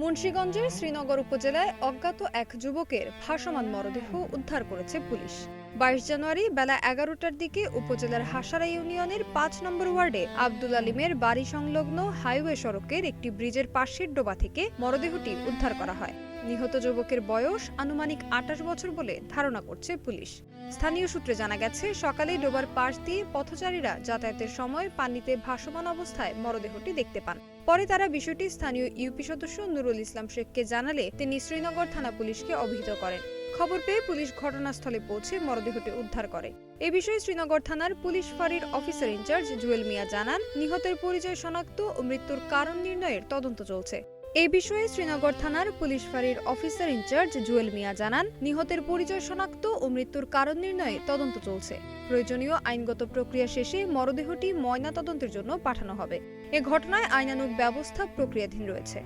মুন্সিগঞ্জের শ্রীনগর উপজেলায় অজ্ঞাত এক যুবকের ভাসমান মরদেহ উদ্ধার করেছে পুলিশ। 22 জানুয়ারি বেলা 11টার দিকে উপজেলার হাসারা ইউনিয়নের 5 নম্বর ওয়ার্ডে আব্দুল আলিমের বাড়ি সংলগ্ন হাইওয়ে সড়কের একটি ব্রিজের পাশের ডোবা থেকে মরদেহটি উদ্ধার করা হয়। নিহত যুবকের বয়স আনুমানিক 28 বছর বলে ধারণা করছে পুলিশ। স্থানীয় সূত্রে জানা গেছে, সকালে ডোবার পাশ দিয়ে পথচারীরা যাতায়াতের সময় পানিতে ভাসমান অবস্থায় মরদেহটি দেখতে পান। পরে তারা বিষয়টি স্থানীয় ইউপি সদস্য নুরুল ইসলাম শেখকে জানালে তিনি শ্রীনগর থানা পুলিশকে অবহিত করেন। খবর পেয়ে পুলিশ ঘটনাস্থলে পৌঁছে মরদেহটি উদ্ধার করে। এ বিষয়ে শ্রীনগর থানার পুলিশ ফাঁড়ির অফিসার ইনচার্জ জুয়েল মিয়া জানান, নিহতের পরিচয় শনাক্ত ও মৃত্যুর কারণ নির্ণয়ের তদন্ত চলছে। এই বিষয়ে শ্রীনগর থানার পুলিশ ফাঁড়ির অফিসার ইনচার্জ জুয়েল মিয়া জানান, নিহতের পরিচয় শনাক্ত ও মৃত্যুর কারণ নির্ণয়ে তদন্ত চলছে। প্রয়োজনীয় আইনগত প্রক্রিয়া শেষে মরদেহটি ময়নাতদন্তের জন্য পাঠানো হবে। এ ঘটনায় আইনানুগ ব্যবস্থা প্রক্রিয়াধীন রয়েছে।